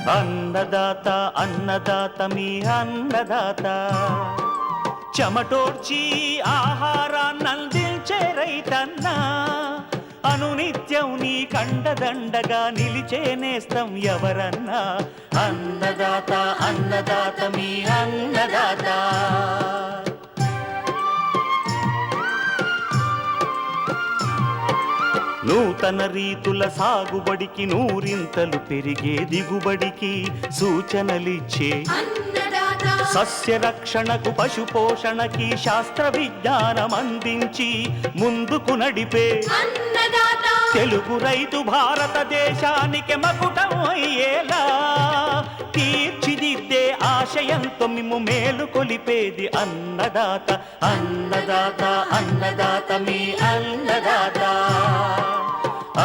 అన్నదాత అన్నదాత మీ అన్నదాత, చెమటోడ్చి ఆహారాన్నందించే రైతన్నా, అనునిత్యం నీ కండదండగా నిలిచే నేస్తం ఎవరన్నా. అన్నదాత అన్నదాత మీ అన్నదాత. నూతన రీతుల సాగుబడికి, నూరింతలు పెరిగే దిగుబడికి సూచనలిచ్చే సస్య రక్షణకు, పశు పోషణకి శాస్త్ర విజ్ఞానం అందించి ముందుకు నడిపే తెలుగు రైతు భారతదేశానికి మకుటం అయ్యేలా తీర్చిదిద్దే ఆశయంతో మిమ్ము మేలు కొలిపేది అన్నదాత. అన్నదాత అన్నదాత మీ అన్నదాత.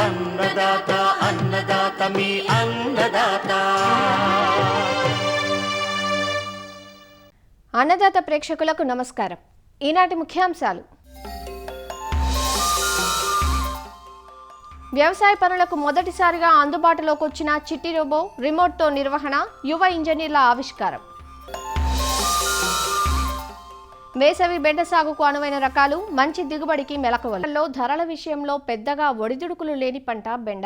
అన్నదాత అన్నదాత మీ అన్నదాత. అన్నదాత ప్రేక్షకులకు నమస్కారం. ఈనాటి ముఖ్యాంశాలు: వ్యవసాయ పనులకు మొదటిసారిగా అందుబాటులోకి వచ్చిన చిట్టి రోబో, రిమోట్తో నిర్వహణ, యువ ఇంజనీర్ల ఆవిష్కారం. వేసవి బెండ సాగుకు అనువైన రకాలు, మంచి దిగుబడికి మెలకువలలో. ధరల విషయంలో పెద్దగా ఒడిదుడుకులు లేని పంట బెండ.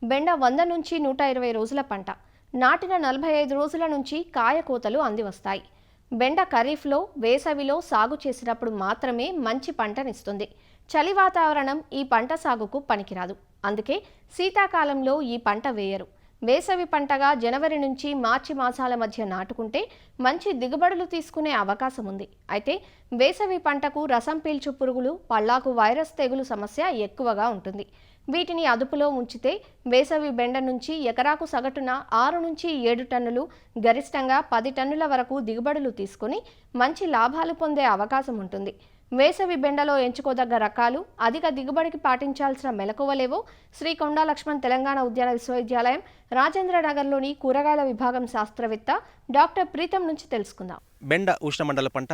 బెండ 100 నుంచి 120 రోజుల పంట. నాటిన 45 రోజుల నుంచి కాయ కోతలు అందివస్తాయి. బెండ ఖరీఫ్లో, వేసవిలో సాగు చేసినప్పుడు మాత్రమే మంచి పంటనిస్తుంది. చలి వాతావరణం ఈ పంట సాగుకు పనికిరాదు. అందుకే శీతాకాలంలో ఈ పంట వేయరు. వేసవి పంటగా జనవరి నుంచి మార్చి మాసాల మధ్య నాటుకుంటే మంచి దిగుబడులు తీసుకునే అవకాశం ఉంది. అయితే వేసవి పంటకు రసం పీల్చు పురుగులు, పళ్ళాకు వైరస్ తెగులు సమస్య ఎక్కువగా ఉంటుంది. వీటిని అదుపులో ఉంచితే వేసవి బెండ నుంచి ఎకరాకు సగటున 6 నుంచి 7 టన్నులు, గరిష్టంగా 10 టన్నుల వరకు దిగుబడులు తీసుకుని మంచి లాభాలు పొందే అవకాశం ఉంటుంది. వేసవి బెండలో ఎంచుకోదగ్గ రకాలు, అధిక దిగుబడికి పాటించాల్సిన మెలకువలేవో శ్రీ కొండా లక్ష్మణ్ తెలంగాణ ఉద్యాన విశ్వవిద్యాలయం రాజేంద్ర నగర్లోని కూరగాయల విభాగం శాస్త్రవేత్త డాక్టర్ ప్రీతం నుంచి తెలుసుకుందాం. బెండ ఉష్ణమండల పంట.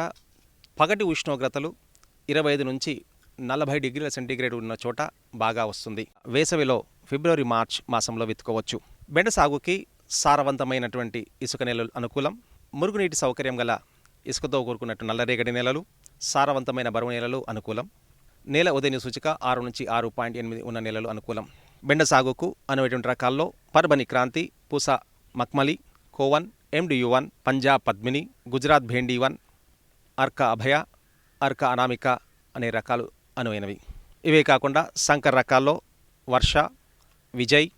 పగటి ఉష్ణోగ్రతలు 25 నుంచి 40 డిగ్రీల సెంటీగ్రేడ్ ఉన్న చోట బాగా వస్తుంది. వేసవిలో ఫిబ్రవరి మార్చ్ మాసంలో విత్తుకోవచ్చు. బెండ సాగుకి సారవంతమైనటువంటి ఇసుక నేలలు అనుకూలం. మురుగునీటి సౌకర్యం గల ఇసుకతో కూరుకున్నట్టు నల్లరేగడి నేలలు, సారవంతమైన బరువు నేలలు అనుకూలం. నేల ఉదయ సూచిక 6 నుంచి 6.8 ఉన్న నేలలు అనుకూలం. బెండ సాగుకు అనువైనటువంటి రకాల్లో పర్బని క్రాంతి, పూసా మక్మలి, కోవన్, MDU1, పంజాబ్ పద్మిని, గుజరాత్ భేండి1, అర్కా అభయ, అర్కా అనామిక అనే రకాలు అనువైనవి. ఇవే కాకుండా సంకర్ రకాల్లో వర్ష, విజయ్,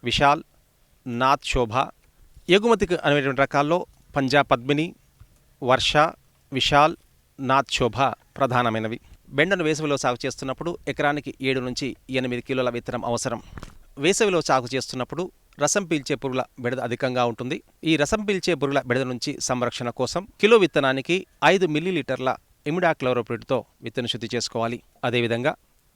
విశాల్, నాథ్ శోభ. ఎగుమతికి అనువైనటువంటి రకాల్లో పంజాబ్ పద్మిని, వర్ష, విశాల్, నాథ్ శోభ ప్రధానమైనవి. బెండను వేసవిలో సాగు చేస్తున్నప్పుడు ఎకరానికి 7 నుంచి 8 కిలోల విత్తనం అవసరం. వేసవిలో సాగు చేస్తున్నప్పుడు రసం పీల్చే పురుగుల బెడద అధికంగా ఉంటుంది. ఈ రసం పీల్చే పురుగుల బెడద నుంచి సంరక్షణ కోసం కిలో విత్తనానికి 5 మిల్లీలీటర్ల ఇమిడాక్లోరోపిడ్తో విత్తన శుద్ధి చేసుకోవాలి. అదేవిధంగా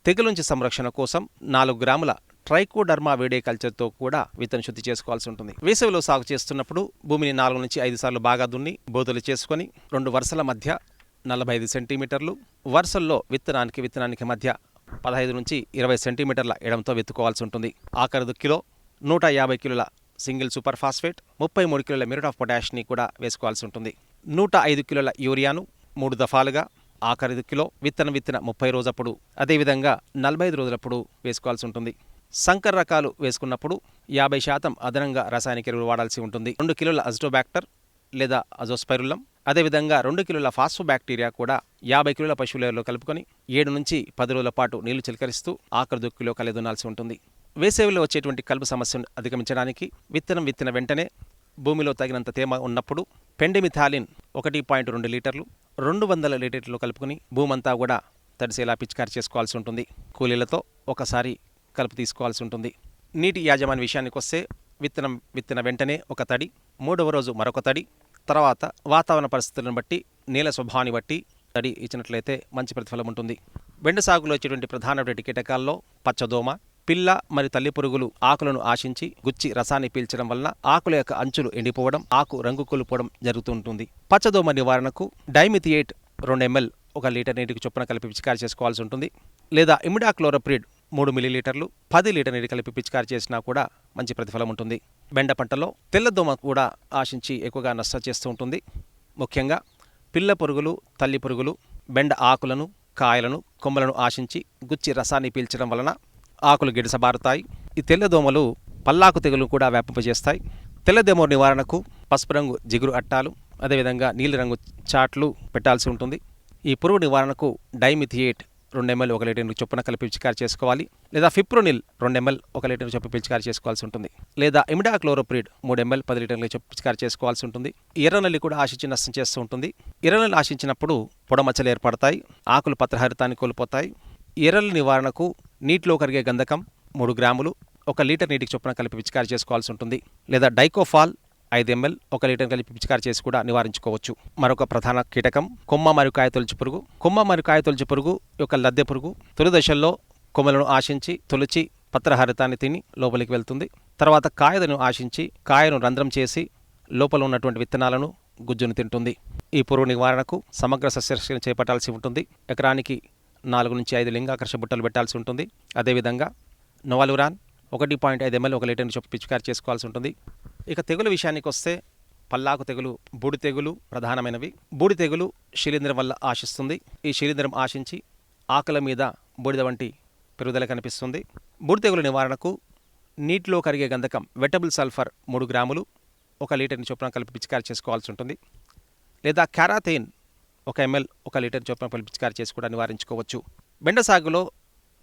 తెగుల నుంచి సంరక్షణ కోసం 4 గ్రాముల ట్రైకోడర్మా వేడే కల్చర్తో కూడా విత్తన శుద్ధి చేసుకోవాల్సి ఉంటుంది. వేసవిలో సాగు చేస్తున్నప్పుడు భూమిని 4 నుంచి 5 సార్లు బాగా దున్ని బోధలు చేసుకొని 2 వరుసల మధ్య 45 సెంటీమీటర్లు, వరుసల్లో విత్తనానికి మధ్య 15 నుంచి 20 సెంటీమీటర్ల ఎడంతో విత్తుకోవాల్సి ఉంటుంది. ఆఖరి దుక్కిలో 150 కిలోల సింగిల్ సూపర్ ఫాస్ఫేట్, 33 కిలోల మ్యూరేట్ ఆఫ్ పొటాష్ని కూడా వేసుకోవాల్సి ఉంటుంది. 105 కిలోల యూరియాను 3 దఫాలుగా ఆఖరి దుక్కిలో విత్తన 30 రోజప్పుడు, అదేవిధంగా 45 రోజులప్పుడు వేసుకోవాల్సి ఉంటుంది. సంకర్ రకాలు వేసుకున్నప్పుడు 50% అదనంగా రసాయనిక ఎరువులు వాడాల్సి ఉంటుంది. 2 కిలోల అజిటోబాక్టర్ లేదా అజోస్పైరులం, అదేవిధంగా 2 కిలోల ఫాస్ఫోబాక్టీరియా కూడా 50 కిలోల పశువులలో కలుపుకొని 7 నుంచి 10 రోజుల పాటు నీళ్లు చిలకరిస్తూ ఆఖరి దుక్కిలో కలిదునాల్సి ఉంటుంది. వేసవిలో వచ్చేటువంటి కలుపు సమస్యను అధిగమించడానికి విత్తిన వెంటనే భూమిలో తగినంత తేమ ఉన్నప్పుడు పెండిమిథాలిన్ 1.2 లీటర్లు 200 లీటర్లు కలుపుకొని భూమంతా కూడా తడిసేలా పిచికారి చేసుకోవాల్సి ఉంటుంది. కూలీలతో ఒకసారి కలుపు తీసుకోవాల్సి ఉంటుంది. నీటి యాజమాన్య విషయానికి వస్తే విత్తన వెంటనే ఒక తడి, 3వ రోజు మరొక తడి, తర్వాత వాతావరణ పరిస్థితులను బట్టి నేల స్వభావాన్ని బట్టి తడి ఇచ్చినట్లయితే మంచి ప్రతిఫలం ఉంటుంది. బెండ సాగులో వచ్చేటువంటి ప్రధానమైన కీటకాల్లో పచ్చదోమ, పిల్ల మరియు తల్లి పురుగులు ఆకులను ఆశించి గుచ్చి రసాన్ని పీల్చడం వలన ఆకుల యొక్క అంచులు ఎండిపోవడం, ఆకు రంగు కోల్పోవడం జరుగుతుంటుంది. పచ్చదోమ నివారణకు డైమిథియేట్ 2 ml 1 లీటర్ నీటికి చొప్పున కలిపి పిచికారి చేసుకోవాల్సి ఉంటుంది. లేదా ఇమిడాక్లోరోప్రిడ్ 3 మిల్లీలీటర్లు 10 లీటర్ నీటి కలిపి పిచికారి చేసినా కూడా మంచి ప్రతిఫలం ఉంటుంది. బెండ పంటలో తెల్లదోమ కూడా ఆశించి ఎక్కువగా నష్టం చేస్తూ ఉంటుంది. ముఖ్యంగా పిల్ల పురుగులు, తల్లి పురుగులు బెండ ఆకులను, కాయలను, కొమ్మలను ఆశించి గుచ్చి రసాన్ని పీల్చడం వలన ఆకులు గిడసబారుతాయి. ఈ తెల్లదోమలు పల్లాకు తెగులు కూడా వ్యాపింపజేస్తాయి. తెల్లదోమ నివారణకు పసుపు రంగు జిగురు అట్టాలు, అదేవిధంగా నీలిరంగు చాట్లు పెట్టాల్సి ఉంటుంది. ఈ పురుగు నివారణకు డైమిథియేట్ 2 ml 1 లీటర్ చొప్పున కలిపి పిచికారి చేసుకోవాలి. లేదా ఫిప్రోనిల్ 2 ml 1 లీటర్ చొప్పున పిచికారి చేసుకోవాల్సి ఉంటుంది. లేదా ఇమిడాక్లోరోప్రిడ్ 3 ml 10 లీటర్ల చొప్పున పిచికారి చేసుకోవాల్సి ఉంటుంది. ఎర్రనల్లి కూడా ఆశించి నష్టం చేస్తూ ఉంటుంది. ఎర్రనల్లి ఆశించినప్పుడు పొడమచ్చలు ఏర్పడతాయి, ఆకులు పత్రహరితాన్ని కోల్పోతాయి. ఎర్రల నివారణకు నీటిలో కరిగే గంధకం 3 గ్రాములు 1 లీటర్ నీటికి చొప్పున కలిపి పిచికారి చేసుకోవాల్సి ఉంటుంది. లేదా డైకోఫాల్ 5 ml 1 లీటర్ కలిపి పిచికారి చేసి కూడా నివారించుకోవచ్చు. మరొక ప్రధాన కీటకం కొమ్మ మరియు కాయ తొలచి పురుగు. కొమ్మ మరియు కాయ తొలచి పురుగు యొక్క లద్దె పురుగు తొలి దశల్లో కొమ్మలను ఆశించి తొలిచి పత్రహరితాన్ని తిని లోపలికి వెళ్తుంది. తర్వాత కాయను ఆశించి కాయను రంధ్రం చేసి లోపల ఉన్నటువంటి విత్తనాలను, గుజ్జును తింటుంది. ఈ పురుగు నివారణకు సమగ్ర సస్యరక్షణ చేపట్టాల్సి ఉంటుంది. ఎకరానికి 4 నుంచి 5 లింగాకర్ష బుట్టలు పెట్టాల్సి ఉంటుంది. అదేవిధంగా నొవాలురాన్ 1.5 ml 1 లీటర్ చొప్పున పిచికారి చేసుకోవాల్సి ఉంటుంది. ఇక తెగులు విషయానికి వస్తే పల్లాకు తెగులు, బూడి తెగులు ప్రధానమైనవి. బూడి తెగులు శిలీంధ్రం వల్ల ఆశిస్తుంది. ఈ శిలీంధ్రం ఆశించి ఆకుల మీద బూడిద వంటి పెరుగుదల కనిపిస్తుంది. బూడి తెగులు నివారణకు నీటిలో కరిగే గంధకం వెటబుల్ సల్ఫర్ 3 గ్రాములు 1 లీటర్ని చొప్పున కలిపి పిచికారి చేసుకోవాల్సి ఉంటుంది. లేదా క్యారాథెయిన్ 1 ml 1 లీటర్ చొప్పున కలిపి పిచికారి చేసి కూడా నివారించుకోవచ్చు. బెండ సాగులో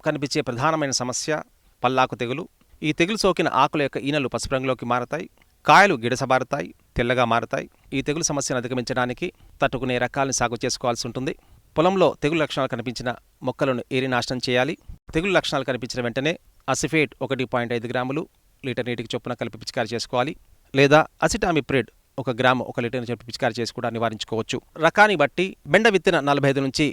కనిపించే ప్రధానమైన సమస్య పల్లాకు తెగులు. ఈ తెగులు సోకిన ఆకుల యొక్క ఈనెలు పసుపు రంగులోకి మారతాయి, కాయలు గిడసబారుతాయి, తెల్లగా మారతాయి. ఈ తెగులు సమస్యను అధిగమించడానికి తట్టుకునే రకాలను సాగు చేసుకోవాల్సి ఉంటుంది. పొలంలో తెగులు లక్షణాలు కనిపించిన మొక్కలను ఏరి నాశనం చేయాలి. తెగులు లక్షణాలు కనిపించిన వెంటనే అసిఫేట్ 1.5 గ్రాములు లీటర్ నీటికి చొప్పున కలిపి పిచికారి చేసుకోవాలి. లేదా అసిటామిప్రిడ్ 1 గ్రాము 1 లీటర్ చొప్పున పిచికారి చేసి కూడా నివారించుకోవచ్చు. రకాన్ని బట్టి బెండ విత్తిన 45 నుంచి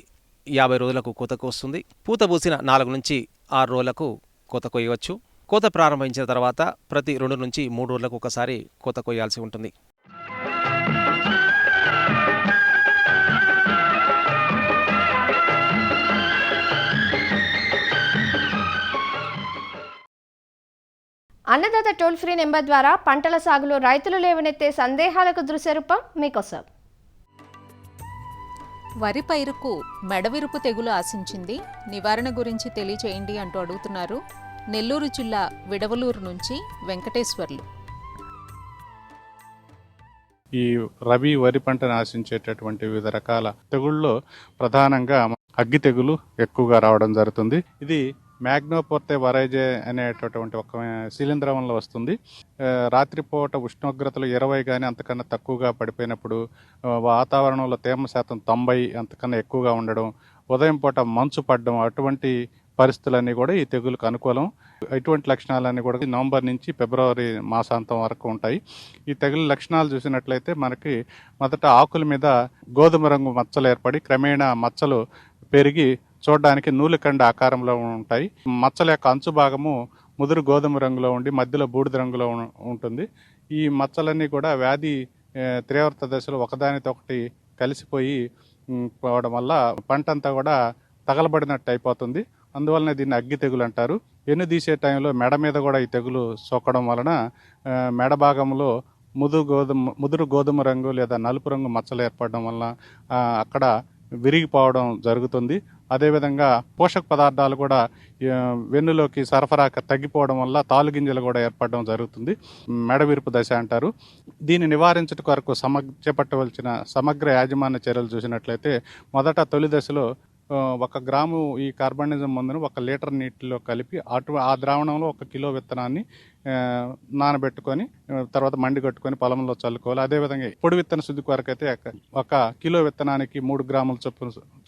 50 రోజులకు కోతకు వస్తుంది. పూత పూసిన 4 నుంచి 6 రోజులకు కోత కొయ్యవచ్చు. కోత ప్రారంభించిన తర్వాత ప్రతి 2 నుంచి 3 రోజులకు ఒకసారి కోత కొయ్యాల్సి ఉంటుంది. అన్నదాత టోల్ ఫ్రీ నెంబర్ ద్వారా పంటల సాగులో రైతులు లేవనెత్తే సందేహాలకు దృశ్యరూపం మీకోసం. వరి పైరుకు మెడవిరుపు తెగులు ఆశించింది, నివారణ గురించి తెలియచేయండి అంటూ అడుగుతున్నారు నెల్లూరు జిల్లా విడవలూరు నుంచి వెంకటేశ్వర్లు. ఈ రబీ వరి పంటను ఆశించేటటువంటి వివిధ రకాల తెగుళ్ళలో ప్రధానంగా అగ్గి తెగులు ఎక్కువగా రావడం జరుగుతుంది. ఇది మ్యాగ్నోపోర్తే వరైజే అనేటటువంటి ఒక శిలీంధ్రం వల్ల వస్తుంది. రాత్రిపూట ఉష్ణోగ్రతలు 20 కానీ అంతకన్నా తక్కువగా పడిపోయినప్పుడు, వాతావరణంలో తేమ శాతం 90 అంతకన్నా ఎక్కువగా ఉండడం, ఉదయం పూట మంచు పడడం, అటువంటి పరిస్థితులన్నీ కూడా ఈ తెగులుకు అనుకూలం. ఇటువంటి లక్షణాలన్నీ కూడా నవంబర్ నుంచి ఫిబ్రవరి మాసాంతం వరకు ఉంటాయి. ఈ తెగులు లక్షణాలు చూసినట్లయితే మనకి మొదట ఆకుల మీద గోధుమ రంగు మచ్చలు ఏర్పడి క్రమేణా మచ్చలు పెరిగి చూడడానికి నూలుకండ ఆకారంలో ఉంటాయి. మచ్చల యొక్క అంచు భాగము ముదురు గోధుమ రంగులో ఉండి మధ్యలో బూడిద రంగులో ఉంటుంది. ఈ మచ్చలన్నీ కూడా వ్యాధి తీవ్రత దశలో ఒకదానితో ఒకటి కలిసిపోయి పోవడం వల్ల పంట అంతా కూడా తగలబడినట్టు అయిపోతుంది. అందువలన దీన్ని అగ్గి తెగులు అంటారు. ఎన్ను తీసే టైంలో మెడ మీద కూడా ఈ తెగులు సోకడం వలన మెడ భాగంలో ముదురు గోధుమ రంగు లేదా నలుపు రంగు మచ్చలు ఏర్పడడం వలన అక్కడ విరిగిపోవడం జరుగుతుంది. అదేవిధంగా పోషక పదార్థాలు కూడా వెన్నులోకి సరఫరా తగ్గిపోవడం వల్ల తాలుగింజలు కూడా ఏర్పడడం జరుగుతుంది. మెడవిరుపు దశ అంటారు. దీన్ని నివారించడం కొరకు చేపట్టవలసిన సమగ్ర యాజమాన్య చర్యలు చూసినట్లయితే మొదట తొలి దశలో 1 గ్రాము ఈ కార్బనిజం మందును 1 లీటర్ నీటిలో కలిపి ఆ ద్రావణంలో 1 కిలో విత్తనాన్ని నానబెట్టుకొని తర్వాత మండి కట్టుకొని పొలంలో చల్లుకోవాలి. అదేవిధంగా పొడి విత్తన శుద్ధి కొరకు అయితే 1 కిలో విత్తనానికి 3 గ్రాముల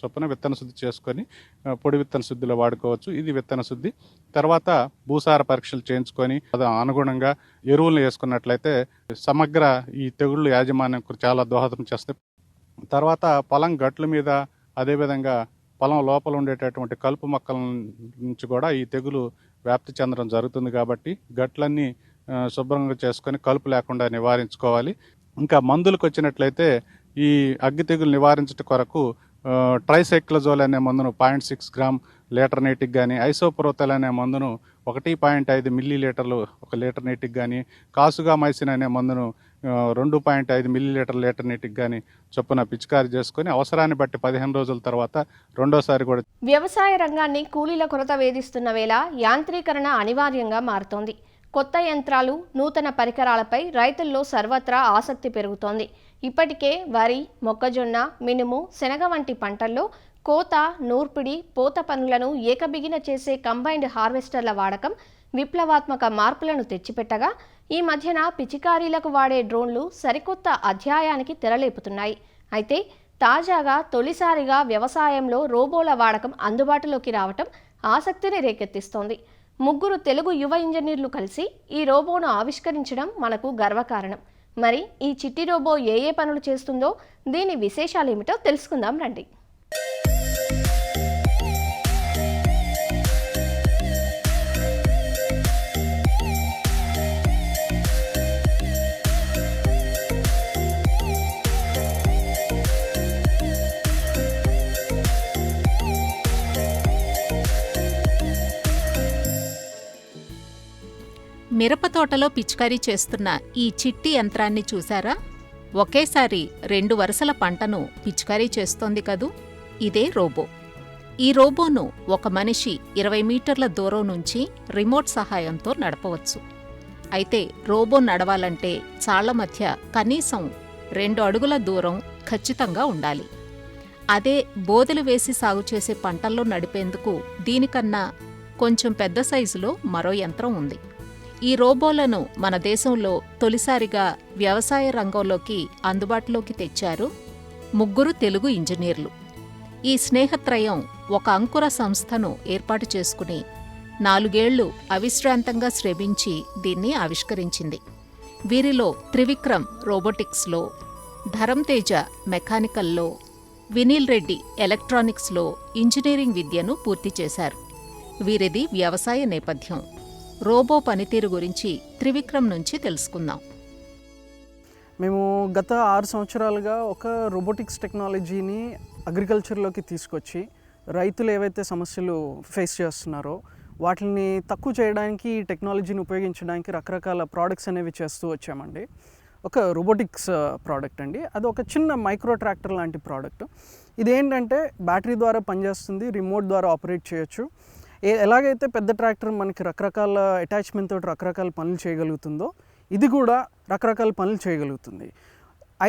చొప్పున విత్తన శుద్ధి చేసుకొని పొడి విత్తన శుద్ధిలో వాడుకోవచ్చు. ఇది విత్తన శుద్ధి. తర్వాత భూసార పరీక్షలు చేయించుకొని అనుగుణంగా ఎరువులను వేసుకున్నట్లయితే సమగ్ర ఈ తెగుళ్ళు యాజమాన్యం చాలా దోహదం చేస్తాయి. తర్వాత పొలం గట్ల మీద అదేవిధంగా పొలం లోపల ఉండేటటువంటి కలుపు మొక్కల నుంచి కూడా ఈ తెగులు వ్యాప్తి చెందడం జరుగుతుంది. కాబట్టి గట్లన్నీ శుభ్రంగా చేసుకొని కలుపు లేకుండా నివారించుకోవాలి. ఇంకా మందులకు వచ్చినట్లయితే ఈ అగ్గి తెగులు నివారించడం కొరకు ట్రైసైక్లజోల్ అనే మందును 0.6 గ్రామ్ లీటర్ నీటికి కానీ, ఐసోప్రోతల్ అనే మందును 1.5 మిల్లీ లీటర్లు 1 లీటర్ నీటికి కానీ, కాసుగా మైసిన్ అనే మందును 2.5 మిల్లీ లీటర్ నీటికి కానీ చొప్పున పిచికారీ చేసుకొని అవసరాన్ని బట్టి 15 రోజుల తర్వాత రెండోసారి కూడా. వ్యవసాయ రంగాన్ని కూలీల కొరత వేధిస్తున్న వేళ యాంత్రీకరణ అనివార్యంగా మారుతోంది. కొత్త యంత్రాలు, నూతన పరికరాలపై రైతుల్లో సర్వత్రా ఆసక్తి పెరుగుతోంది. ఇప్పటికే వరి, మొక్కజొన్న, మినుము, శనగ వంటి పంటల్లో కోత, నూర్పిడి, పోత పనులను ఏకబిగిన చేసే కంబైన్డ్ హార్వెస్టర్ల వాడకం విప్లవాత్మక మార్పులను తెచ్చిపెట్టగా, ఈ మధ్యన పిచికారీలకు వాడే డ్రోన్లు సరికొత్త అధ్యాయానికి తెరలేపుతున్నాయి. అయితే తాజాగా తొలిసారిగా వ్యవసాయంలో రోబోల వాడకం అందుబాటులోకి రావటం ఆసక్తిని రేకెత్తిస్తోంది. 3 తెలుగు యువ ఇంజనీర్లు కలిసి ఈ రోబోను ఆవిష్కరించడం మనకు గర్వకారణం. మరి ఈ చిట్టి రోబో ఏ పనులు చేస్తుందో, దీని విశేషాలేమిటో తెలుసుకుందాం రండి. మిరపతోటలో పిచికారీ చేస్తున్న ఈ చిట్టి యంత్రాన్ని చూశారా? ఒకేసారి 2 వరుసల పంటను పిచికారీ చేస్తోంది కదూ. ఇదే రోబో. ఈ రోబోను ఒక మనిషి 20 మీటర్ల దూరం నుంచి రిమోట్ సహాయంతో నడపవచ్చు. అయితే రోబో నడవాలంటే చాళ్ల మధ్య కనీసం 2 అడుగుల దూరం ఖచ్చితంగా ఉండాలి. అదే బోదెలు వేసి సాగు చేసే పంటల్లో నడిపేందుకు దీనికన్నా కొంచెం పెద్ద సైజులో మరో యంత్రం ఉంది. ఈ రోబోలను మన దేశంలో తొలిసారిగా వ్యవసాయ రంగంలోకి అందుబాటులోకి తెచ్చారు 3 తెలుగు ఇంజనీర్లు. ఈ స్నేహత్రయం ఒక అంకుర సంస్థను ఏర్పాటు చేసుకుని 4 ఏళ్లు అవిశ్రాంతంగా శ్రమించి దీన్ని ఆవిష్కరించింది. వీరిలో త్రివిక్రమ్ రోబోటిక్స్లో, ధరంతేజ మెకానికల్లో, వినీల్ రెడ్డి ఎలక్ట్రానిక్స్లో ఇంజనీరింగ్ విద్యను పూర్తి చేశారు. వీరిది వ్యవసాయ నేపథ్యం. రోబో పనితీరు గురించి త్రివిక్రమ్ నుంచి తెలుసుకుందాం. మేము గత 6 సంవత్సరాలుగా ఒక రోబోటిక్స్ టెక్నాలజీని అగ్రికల్చర్లోకి తీసుకొచ్చి రైతులు ఏవైతే సమస్యలు ఫేస్ చేస్తున్నారో వాటిని తక్కువ చేయడానికి ఈ టెక్నాలజీని ఉపయోగించడానికి రకరకాల ప్రోడక్ట్స్ అనేవి చేస్తూ వచ్చామండి. ఒక రోబోటిక్స్ ప్రోడక్ట్ అండి, అది ఒక చిన్న మైక్రో ట్రాక్టర్ లాంటి ప్రోడక్ట్. ఇదేంటంటే బ్యాటరీ ద్వారా పనిచేస్తుంది, రిమోట్ ద్వారా ఆపరేట్ చేయొచ్చు. ఎలాగైతే పెద్ద ట్రాక్టర్ మనకి రకరకాల అటాచ్మెంట్ తోటి రకరకాల పనులు చేయగలుగుతుందో ఇది కూడా రకరకాల పనులు చేయగలుగుతుంది.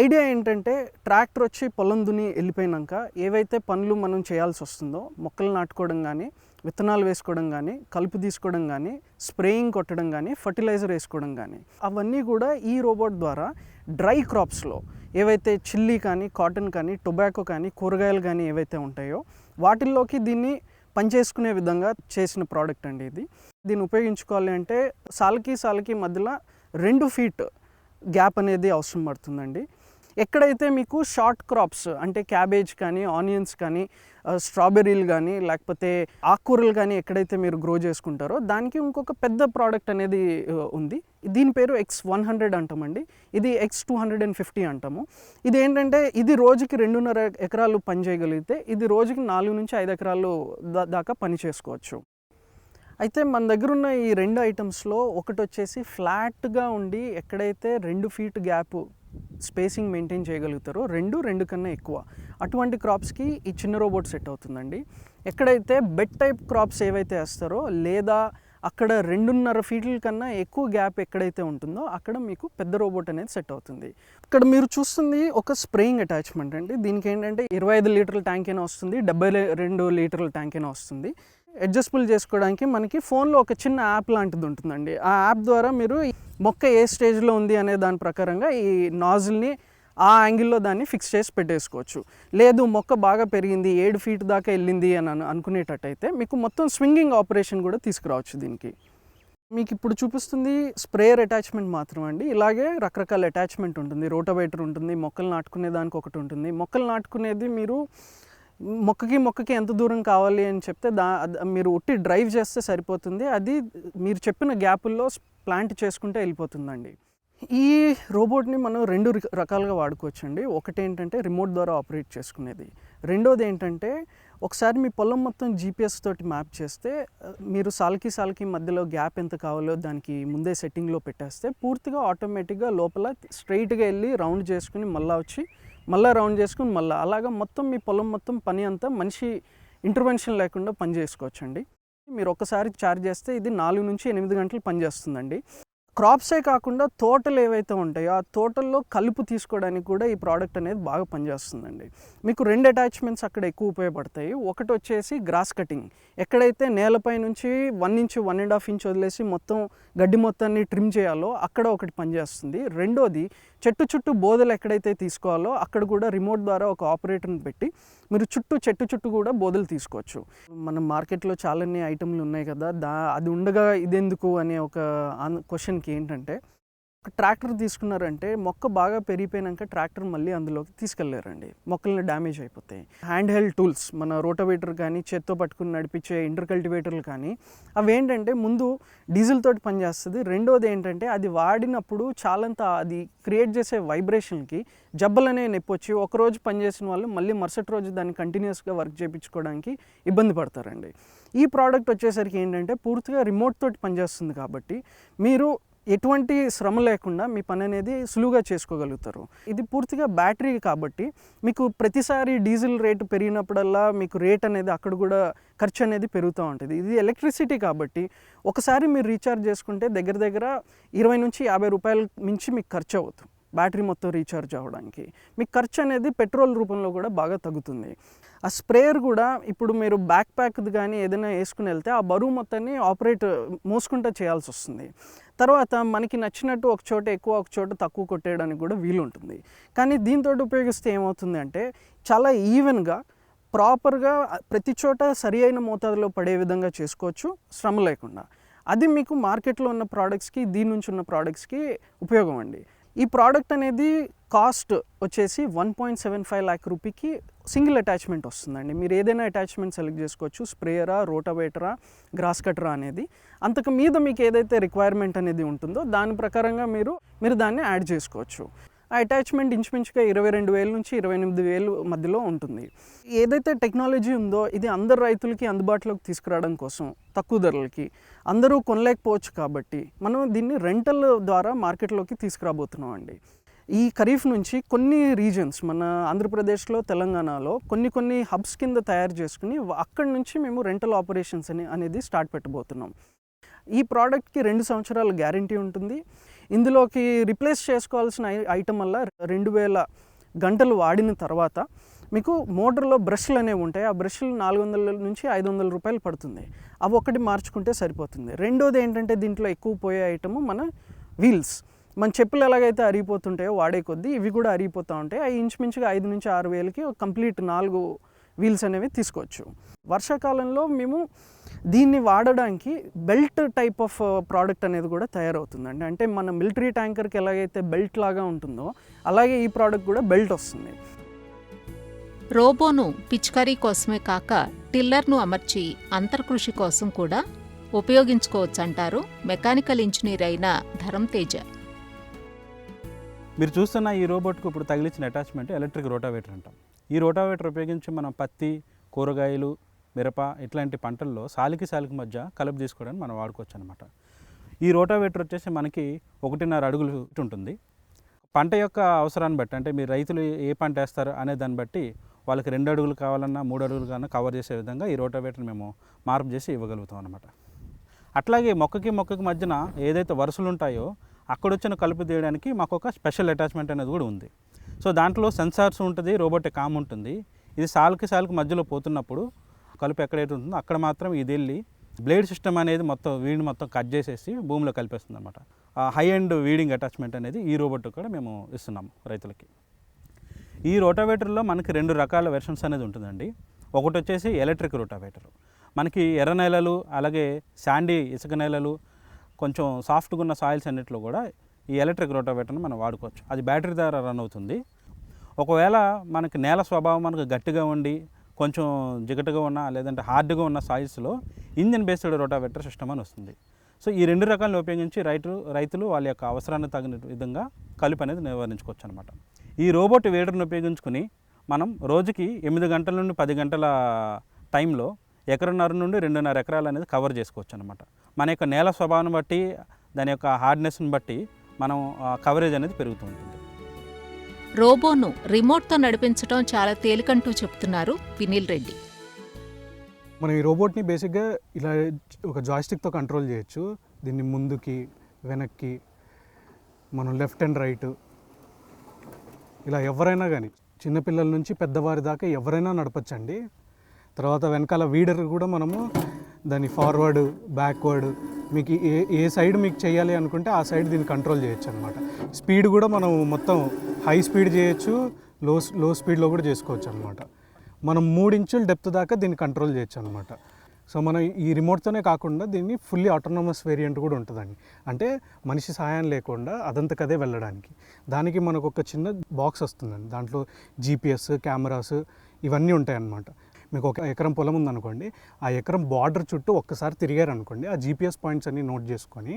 ఐడియా ఏంటంటే ట్రాక్టర్ వచ్చి పొలం దున్ని వెళ్ళిపోయినాక ఏవైతే పనులు మనం చేయాల్సి వస్తుందో, మొక్కలు నాటుకోవడం కానీ, విత్తనాలు వేసుకోవడం కానీ, కలుపు తీసుకోవడం కానీ, స్ప్రేయింగ్ కొట్టడం కానీ, ఫర్టిలైజర్ వేసుకోవడం కానీ, అవన్నీ కూడా ఈ రోబోట్ ద్వారా డ్రై క్రాప్స్లో ఏవైతే చిల్లీ కానీ, కాటన్ కానీ, టొబాకో కానీ, కూరగాయలు కానీ ఏవైతే ఉంటాయో వాటిల్లోకి దీన్ని పనిచేసుకునే విధంగా చేసిన ప్రోడక్ట్ అండి ఇది. దీన్ని ఉపయోగించుకోవాలి అంటే సాల్కి మధ్యలో 2 ఫీట్ గ్యాప్ అనేది అవసరం పడుతుందండి. ఎక్కడైతే మీకు షార్ట్ క్రాప్స్ అంటే క్యాబేజ్ కానీ, ఆనియన్స్ కానీ, స్ట్రాబెర్రీలు కానీ, లేకపోతే ఆకుకూరలు కానీ ఎక్కడైతే మీరు గ్రో చేసుకుంటారో దానికి ఇంకొక పెద్ద ప్రోడక్ట్ అనేది ఉంది. దీని పేరు X100 అంటామండి, ఇది X250 అంటాము. ఇది ఏంటంటే ఇది రోజుకి 2.5 ఎకరాలు పని చేయగలిగితే ఇది రోజుకి 4 నుంచి 5 ఎకరాలు దాకా పని చేసుకోవచ్చు. అయితే మన దగ్గర ఉన్న ఈ 2 ఐటమ్స్లో ఒకటి వచ్చేసి ఫ్లాట్గా ఉండి ఎక్కడైతే 2 ఫీట్ గ్యాప్ స్పేసింగ్ మెయింటైన్ చేయగలుగుతారో 2 కన్నా ఎక్కువ అటువంటి క్రాప్స్కి ఈ చిన్న రోబోట్ సెట్ అవుతుందండి. ఎక్కడైతే బెడ్ టైప్ క్రాప్స్ ఏవైతే వేస్తారో లేదా అక్కడ 2.5 ఫీట్ల కన్నా ఎక్కువ గ్యాప్ ఎక్కడైతే ఉంటుందో అక్కడ మీకు పెద్ద రోబోట్ అనేది సెట్ అవుతుంది. ఇక్కడ మీరు చూస్తుంది ఒక స్ప్రేయింగ్ అటాచ్మెంట్ అండి. దీనికి ఏంటంటే 25 లీటర్ల ట్యాంక్ అయినా వస్తుంది, 72 లీటర్ల ట్యాంక్ అయినా వస్తుంది. అడ్జస్టబుల్ చేసుకోవడానికి మనకి ఫోన్లో ఒక చిన్న యాప్ లాంటిది ఉంటుందండి. ఆ యాప్ ద్వారా మీరు మొక్క ఏ స్టేజ్లో ఉంది అనే దాని ప్రకారంగా ఈ నాజిల్ని ఆ యాంగిల్లో దాన్ని ఫిక్స్ చేసి పెట్టేసుకోవచ్చు. లేదు మొక్క బాగా పెరిగింది, 7 ఫీట్ దాకా వెళ్ళింది అని అనుకునేటట్టయితే మీకు మొత్తం స్వింగింగ్ ఆపరేషన్ కూడా తీసుకురావచ్చు దీనికి. మీకు ఇప్పుడు చూపిస్తుంది స్ప్రేయర్ అటాచ్మెంట్ మాత్రం అండి. ఇలాగే రకరకాల అటాచ్మెంట్ ఉంటుంది. రోటోవేటర్ ఉంటుంది, మొక్కలు నాటుకునే దానికి ఒకటి ఉంటుంది. మొక్కలు నాటుకునేది మీరు మొక్కకి ఎంత దూరం కావాలి అని చెప్తే మీరు ఉట్టి డ్రైవ్ చేస్తే సరిపోతుంది. అది మీరు చెప్పిన గ్యాపుల్లో ప్లాంట్ చేసుకుంటే వెళ్ళిపోతుందండి. ఈ రోబోట్ని మనం 2 రకాలుగా వాడుకోవచ్చు అండి. ఒకటి ఏంటంటే రిమోట్ ద్వారా ఆపరేట్ చేసుకునేది, రెండోది ఏంటంటే ఒకసారి మీ పొలం మొత్తం జీపీఎస్ తోటి మ్యాప్ చేస్తే మీరు సాల్కి మధ్యలో గ్యాప్ ఎంత కావాలో దానికి ముందే సెట్టింగ్లో పెట్టేస్తే పూర్తిగా ఆటోమేటిక్గా లోపల స్ట్రైట్గా వెళ్ళి రౌండ్ చేసుకుని మళ్ళీ రౌండ్ చేసుకుని మళ్ళీ అలాగా మొత్తం మీ పొలం మొత్తం పని అంతా మనిషి ఇంటర్వెన్షన్ లేకుండా పని చేసుకోవచ్చండి. మీరు ఒకసారి ఛార్జ్ చేస్తే ఇది 4 నుంచి 8 గంటలు పనిచేస్తుందండి. క్రాప్సే కాకుండా తోటలు ఏవైతే ఉంటాయో ఆ తోటల్లో కలుపు తీసుకోవడానికి కూడా ఈ ప్రోడక్ట్ అనేది బాగా పనిచేస్తుందండి. మీకు 2 అటాచ్మెంట్స్ అక్కడ ఎక్కువ ఉపయోగపడతాయి. ఒకటి వచ్చేసి గ్రాస్ కటింగ్, ఎక్కడైతే నేలపై నుంచి 1 ఇంచ్ 1.5 ఇంచ్ వదిలేసి మొత్తం గడ్డి మొత్తాన్ని ట్రిమ్ చేయాలో అక్కడ ఒకటి పనిచేస్తుంది. రెండోది చెట్టు చుట్టూ బోదలు ఎక్కడైతే తీసుకోవాలో అక్కడ కూడా రిమోట్ ద్వారా ఒక ఆపరేటర్ని పెట్టి మీరు చెట్టు చుట్టూ కూడా బోదలు తీసుకోవచ్చు. మన మార్కెట్లో చాలానే ఐటెంలు ఉన్నాయి కదా, అది ఉండగా ఇదెందుకు అనే ఒక క్వశ్చన్కి ఏంటంటే, ఒక ట్రాక్టర్ తీసుకున్నారంటే మొక్క బాగా పెరిగిపోయినాక ట్రాక్టర్ మళ్ళీ అందులోకి తీసుకెళ్ళారండి, మొక్కల్ని డ్యామేజ్ అయిపోతాయి. హ్యాండ్ హెల్డ్ టూల్స్ మన రోటోవేటర్ కానీ చేత్తో పట్టుకుని నడిపించే ఇంటర్ కల్టివేటర్లు కానీ అవి ఏంటంటే ముందు డీజిల్ తోటి పనిచేస్తుంది. రెండోది ఏంటంటే అది వాడినప్పుడు చాలంత అది క్రియేట్ చేసే వైబ్రేషన్కి జబ్బలనే నొప్పి వచ్చి ఒకరోజు పనిచేసిన వాళ్ళు మళ్ళీ మరుసటి రోజు దాన్ని కంటిన్యూస్గా వర్క్ చేయించుకోవడానికి ఇబ్బంది పడతారండి. ఈ ప్రోడక్ట్ వచ్చేసరికి ఏంటంటే పూర్తిగా రిమోట్ తోటి పనిచేస్తుంది కాబట్టి మీరు ఎటువంటి శ్రమ లేకుండా మీ పని అనేది సులువుగా చేసుకోగలుగుతారు. ఇది పూర్తిగా బ్యాటరీ కాబట్టి మీకు ప్రతిసారి డీజిల్ రేటు పెరిగినప్పుడల్లా మీకు రేట్ అనేది అక్కడ కూడా ఖర్చు అనేది పెరుగుతూ ఉంటుంది. ఇది ఎలక్ట్రిసిటీ కాబట్టి ఒకసారి మీరు రీఛార్జ్ చేసుకుంటే దగ్గర 20 నుంచి 50 రూపాయల మించి మీకు ఖర్చు అవుతుంది. బ్యాటరీ మొత్తం రీఛార్జ్ అవ్వడానికి మీకు ఖర్చు అనేది పెట్రోల్ రూపంలో కూడా బాగా తగ్గుతుంది. ఆ స్ప్రేయర్ కూడా ఇప్పుడు మీరు బ్యాక్ ప్యాక్ది కానీ ఏదైనా వేసుకుని వెళ్తే ఆ బరువు మొత్తాన్ని మోసుకుంటూ చేయాల్సి వస్తుంది. తర్వాత మనకి నచ్చినట్టు ఒక చోట ఎక్కువ ఒక చోట తక్కువ కొట్టేయడానికి కూడా వీలు ఉంటుంది. కానీ దీంతో ఉపయోగిస్తే ఏమవుతుంది అంటే చాలా ఈవెన్గా ప్రాపర్గా ప్రతి చోట సరి అయిన మోతాదులో పడే విధంగా చేసుకోవచ్చు శ్రమ లేకుండా. అది మీకు మార్కెట్లో ఉన్న ప్రోడక్ట్స్కి దీని నుంచి ఉన్న ప్రోడక్ట్స్కి ఉపయోగం అండి. ఈ ప్రోడక్ట్ అనేది కాస్ట్ వచ్చేసి 1.75 lakh రూపీకి సింగిల్ అటాచ్మెంట్ వస్తుందండి. మీరు ఏదైనా అటాచ్మెంట్ సెలెక్ట్ చేసుకోవచ్చు, స్ప్రేయరా, రోటోవేటరా, గ్రాస్ కటరా అనేది. అంతకు మీద మీకు ఏదైతే రిక్వైర్మెంట్ అనేది ఉంటుందో దాని ప్రకారంగా మీరు దాన్ని యాడ్ చేసుకోవచ్చు. ఆ అటాచ్మెంట్ ఇంచుమించుగా 22,000 నుంచి 28,000 మధ్యలో ఉంటుంది. ఏదైతే టెక్నాలజీ ఉందో ఇది అందరు రైతులకి అందుబాటులోకి తీసుకురావడం కోసం తక్కువ ధరలకి అందరూ కొనలేకపోవచ్చు కాబట్టి మనం దీన్ని రెంటల్ ద్వారా మార్కెట్లోకి తీసుకురాబోతున్నాం అండి. ఈ ఖరీఫ్ నుంచి కొన్ని రీజన్స్ మన ఆంధ్రప్రదేశ్లో, తెలంగాణలో కొన్ని హబ్స్ కింద తయారు చేసుకుని అక్కడి నుంచి మేము రెంటల్ ఆపరేషన్స్ అనేది స్టార్ట్ పెట్టబోతున్నాం. ఈ ప్రోడక్ట్కి 2 సంవత్సరాల గ్యారంటీ ఉంటుంది. ఇందులోకి రిప్లేస్ చేసుకోవాల్సిన ఐటమ్ వల్ల 2000 గంటలు వాడిన తర్వాత మీకు మోటార్లో బ్రష్లు అనేవి ఉంటాయి. ఆ బ్రష్లు 400 నుంచి 500 రూపాయలు పడుతుంది. అవి ఒకటి మార్చుకుంటే సరిపోతుంది. రెండోది ఏంటంటే దీంట్లో ఎక్కువ పోయే ఐటమ్ మన వీల్స్. మన చెప్పులు ఎలాగైతే అరిగిపోతుంటాయో వాడే కొద్దీ ఇవి కూడా అరిగిపోతూ ఉంటాయి. అవి ఇంచుమించుగా 5 నుంచి 6 వేలకి కంప్లీట్ 4 వీల్స్ అనేవి తీసుకోవచ్చు. వర్షాకాలంలో మేము దీన్ని వాడడానికి బెల్ట్ టైప్ ఆఫ్ ప్రోడక్ట్ అనేది కూడా తయారవుతుందండి. అంటే మన మిలిటరీ ట్యాంకర్కి ఎలాగైతే బెల్ట్ లాగా ఉంటుందో అలాగే ఈ ప్రోడక్ట్ కూడా బెల్ట్ వస్తుంది. రోబోను పిచికారీ కోసమే కాక టిల్లర్ను అమర్చి అంతర్కృషి కోసం కూడా ఉపయోగించుకోవచ్చంటారు మెకానికల్ ఇంజనీర్ అయిన ధరం తేజ. మీరు చూస్తున్న ఈ రోబోట్కు ఇప్పుడు తగిలించిన అటాచ్మెంట్ ఎలక్ట్రిక్ రోటావేటర్ అంటాం. ఈ రోటావేటర్ ఉపయోగించి మనం పత్తి, కూరగాయలు, మిరప ఇట్లాంటి పంటల్లో సాలికి మధ్య కలుపు తీసుకోవడానికి మనం వాడుకోవచ్చు అనమాట. ఈ రోటావేటర్ వచ్చేసి మనకి 1.5 అడుగులు ఉంటుంది. పంట యొక్క అవసరాన్ని బట్టి, అంటే మీరు రైతులు ఏ పంట వేస్తారు అనే దాన్ని బట్టి వాళ్ళకి 2 అడుగులు కావాలన్నా 3 అడుగులు కన్నా కవర్ చేసే విధంగా ఈ రోటావేటర్ని మేము మార్పు చేసి ఇవ్వగలుగుతాం అనమాట. అట్లాగే మొక్కకి మధ్యన ఏదైతే వరుసలు ఉంటాయో అక్కడ వచ్చిన కలుపు తీయడానికి మాకు ఒక స్పెషల్ అటాచ్మెంట్ అనేది కూడా ఉంది. సో దాంట్లో సెన్సార్స్ ఉంటుంది, రోబోటిక్ ఆర్మ్ ఉంటుంది. ఇది సాలుకి మధ్యలో పోతున్నప్పుడు కలుపు ఎక్కడైతే ఉంటుందో అక్కడ మాత్రం ఇది వెళ్ళి బ్లేడ్ సిస్టమ్ అనేది వీడిని మొత్తం కట్ చేసేసి భూమిలో కలిపేస్తుంది అనమాట. హై అండ్ వీడింగ్ అటాచ్మెంట్ అనేది ఈ రోబోట్ కూడా మేము ఇస్తున్నాము రైతులకి. ఈ రోటావేటర్లో మనకి 2 రకాల వెర్షన్స్ అనేది ఉంటుందండి. ఒకటి వచ్చేసి ఎలక్ట్రిక్ రోటావేటర్. మనకి ఎర్ర నేలలు, అలాగే శాండీ ఇసుక నేలలు, కొంచెం సాఫ్ట్గా ఉన్న సాయిల్స్ అన్నింటిలో కూడా ఈ ఎలక్ట్రిక్ రోటావేటర్ని మనం వాడుకోవచ్చు. అది బ్యాటరీ ద్వారా రన్ అవుతుంది. ఒకవేళ మనకి నేల స్వభావం మనకు గట్టిగా ఉండి కొంచెం జిగటగా ఉన్న లేదంటే హార్డ్గా ఉన్న సాయిల్స్లో ఇంజిన్ బేస్డ్ రోటావేటర్ సిస్టమ్ అని వస్తుంది. సో ఈ 2 రకాలను ఉపయోగించి రైతులు వాళ్ళ యొక్క అవసరాన్ని తగిన విధంగా కలుపు అనేది నివారించుకోవచ్చు అనమాట. ఈ రోబోట్ వేడర్ని ఉపయోగించుకుని మనం రోజుకి 8 గంటల నుండి 10 గంటల టైంలో 1.5 నుండి 2.5 ఎకరాలు అనేది కవర్ చేసుకోవచ్చు అనమాట. మన యొక్క నేల స్వభావాన్ని బట్టి, దాని యొక్క హార్డ్నెస్ని బట్టి మనం కవరేజ్ అనేది పెరుగుతూ ఉంటుంది. రోబోను రిమోట్తో నడిపించడం చాలా తేలికంటూ చెప్తున్నారు వినీల్ రెడ్డి. మనం ఈ రోబోట్ని బేసిక్గా ఇలా ఒక జాయిస్టిక్తో కంట్రోల్ చేయొచ్చు. దీన్ని ముందుకి వెనక్కి మనం లెఫ్ట్ అండ్ రైట్ ఇలా ఎవరైనా కానీ చిన్నపిల్లల నుంచి పెద్దవారి దాకా ఎవరైనా నడపచ్చండి. తర్వాత వెనకాల వీడర్ కూడా మనము దాన్ని ఫార్వర్డ్ బ్యాక్వర్డ్ మీకు ఏ సైడ్ మీకు చేయాలి అనుకుంటే ఆ సైడ్ దీన్ని కంట్రోల్ చేయొచ్చు అనమాట. స్పీడ్ కూడా మనం మొత్తం హై స్పీడ్ చేయొచ్చు, లో స్పీడ్లో కూడా చేసుకోవచ్చు అనమాట. మనం 3 ఇంచుల డెప్త్ దాకా దీన్ని కంట్రోల్ చేయొచ్చు అనమాట. సో మనం ఈ రిమోట్తోనే కాకుండా దీన్ని ఫుల్లీ ఆటోనమస్ వేరియంట్ కూడా ఉంటుందండి. అంటే మనిషి సహాయం లేకుండా అదంతకదే వెళ్ళడానికి. దానికి మనకు ఒక చిన్న బాక్స్ వస్తుందండి. దాంట్లో GPS కెమెరాస్ ఇవన్నీ ఉంటాయి అన్నమాట. మీకు 1 ఎకరం పొలం ఉందనుకోండి, ఆ ఎకరం బార్డర్ చుట్టూ ఒక్కసారి తిరిగారనుకోండి, ఆ GPS పాయింట్స్ అన్నీ నోట్ చేసుకొని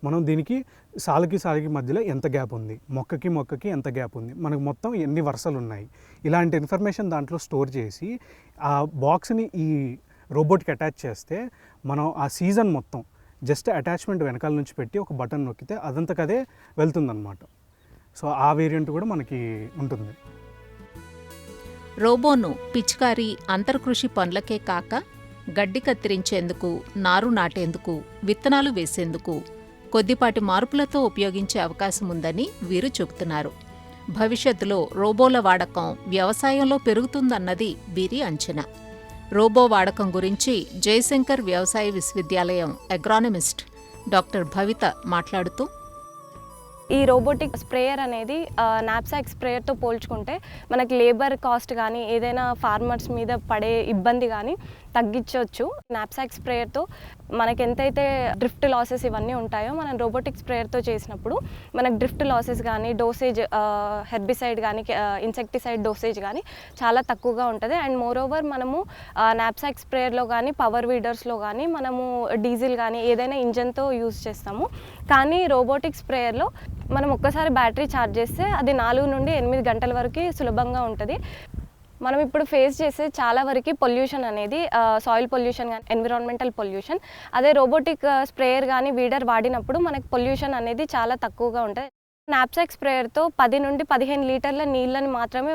మనం దీనికి సాలుకి మధ్యలో ఎంత గ్యాప్ ఉంది, మొక్కకి ఎంత గ్యాప్ ఉంది, మనకు మొత్తం ఎన్ని వరుసలు ఉన్నాయి, ఇలాంటి ఇన్ఫర్మేషన్ దాంట్లో స్టోర్ చేసి ఆ బాక్స్ని ఈ రోబోట్కి అటాచ్ చేస్తే మనం ఆ సీజన్ మొత్తం జస్ట్ అటాచ్మెంట్ వెనకాల నుంచి పెట్టి ఒక బటన్ నొక్కితే అదంతకదే వెళ్తుందన్నమాట. సో ఆ వేరియంట్ కూడా మనకి ఉంటుంది. రోబోను పిచికారీ అంతర్కృషి పనులకే కాక గడ్డి కత్తిరించేందుకు, నారు నాటేందుకు, విత్తనాలు వేసేందుకు కొద్దిపాటి మార్పులతో ఉపయోగించే అవకాశం ఉందని వీరు చెబుతున్నారు. భవిష్యత్తులో రోబోల వాడకం వ్యవసాయంలో పెరుగుతుందన్నది వీరి అంచనా. రోబో వాడకం గురించి జయశంకర్ వ్యవసాయ విశ్వవిద్యాలయం అగ్రానమిస్ట్ డాక్టర్ భవిత మాట్లాడుతూ, ఈ రోబోటిక్ స్ప్రేయర్ అనేది నాప్సాక్ స్ప్రేయర్తో పోల్చుకుంటే మనకి లేబర్ కాస్ట్ కానీ ఏదైనా ఫార్మర్స్ మీద పడే ఇబ్బంది కానీ తగ్గించవచ్చు. నాప్సాక్ స్ప్రేయర్తో మనకి ఎంతైతే డ్రిఫ్ట్ లాసెస్ ఇవన్నీ ఉంటాయో మనం రోబోటిక్ స్ప్రేయర్తో చేసినప్పుడు మనకు డ్రిఫ్ట్ లాసెస్ కానీ డోసేజ్ హెర్బిసైడ్ కానీ ఇన్సెక్టిసైడ్ డోసేజ్ కానీ చాలా తక్కువగా ఉంటుంది. అండ్ మోర్ ఓవర్ మనము నాప్సాక్ స్ప్రేయర్లో కానీ పవర్ వీడర్స్లో కానీ మనము డీజిల్ కానీ ఏదైనా ఇంజన్తో యూజ్ చేస్తాము. కానీ రోబోటిక్ స్ప్రేయర్లో మనం ఒక్కసారి బ్యాటరీ ఛార్జ్ చేస్తే అది 4 నుండి 8 గంటల వరకు సులభంగా ఉంటుంది. మనం ఇప్పుడు ఫేస్ చేసే చాలా వరకు పొల్యూషన్ అనేది సాయిల్ పొల్యూషన్ కానీ ఎన్విరాన్మెంటల్ పొల్యూషన్. అదే రోబోటిక్ స్ప్రేయర్ కానీ వీడర్ వాడినప్పుడు మనకి పొల్యూషన్ అనేది చాలా తక్కువగా ఉంటుంది. నాప్సాక్ స్ప్రేయర్తో 10 నుండి 15 లీటర్ల నీళ్ళని మాత్రమే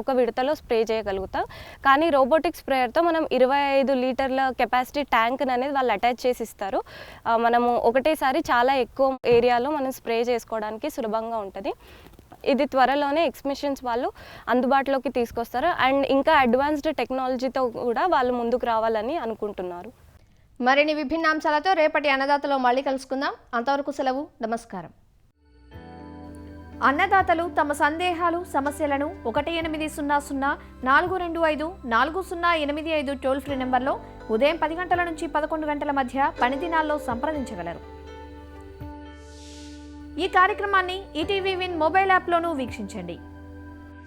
ఒక విడతలో స్ప్రే చేయగలుగుతాం. కానీ రోబోటిక్ స్ప్రేయర్తో మనం 25 లీటర్ల కెపాసిటీ ట్యాంక్ అనేది వాళ్ళు అటాచ్ చేసి ఇస్తారు. మనము ఒకటేసారి చాలా ఎక్కువ ఏరియాలో మనం స్ప్రే చేసుకోవడానికి సులభంగా ఉంటుంది. ఇది త్వరలోనే ఎక్స్మిషన్స్ వాళ్ళు అందుబాటులోకి తీసుకొస్తారు. అండ్ ఇంకా అడ్వాన్స్డ్ టెక్నాలజీతో కూడా వాళ్ళు ముందుకు రావాలని అనుకుంటున్నారు. మరిన్ని విభిన్న అంశాలతో రేపటి అన్నదాతలో మళ్ళీ కలుసుకుందాం. అంతవరకు సెలవు. నమస్కారం. అన్నదాతలు తమ సందేహాలు, సమస్యలను 1800-425-4085 టోల్ ఫ్రీ నెంబర్లో ఉదయం 10 గంటల నుంచి 11 గంటల మధ్య పని దినాల్లో సంప్రదించగలరు. ఈ కార్యక్రమాన్ని ఈటీవీ విన్ మొబైల్ యాప్లోనూ వీక్షించండి.